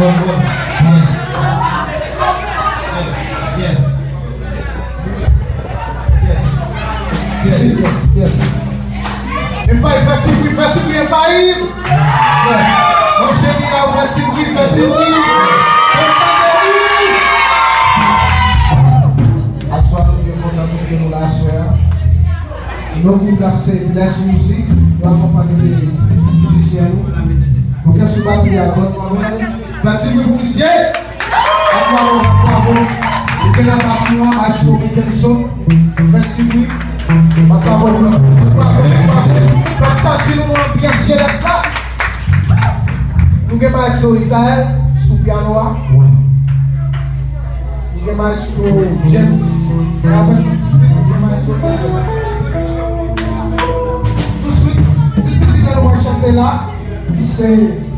Yes. E fai e fai. Yes. Non scegli la fai. A sua família conta música no Laçoia. Não muda ser bless music, não acompanha de musicien. Porque se vai criar agora vai ser muito musicien. Agora, porque na passion, a sua que som, vai ser Passar-se numa ambiance geração. Ninguém mais sou Israel, sou piano. Ninguém mais sou James. Ninguém mais sou James. Tout de suite, si tu es dans le chanter là, c'est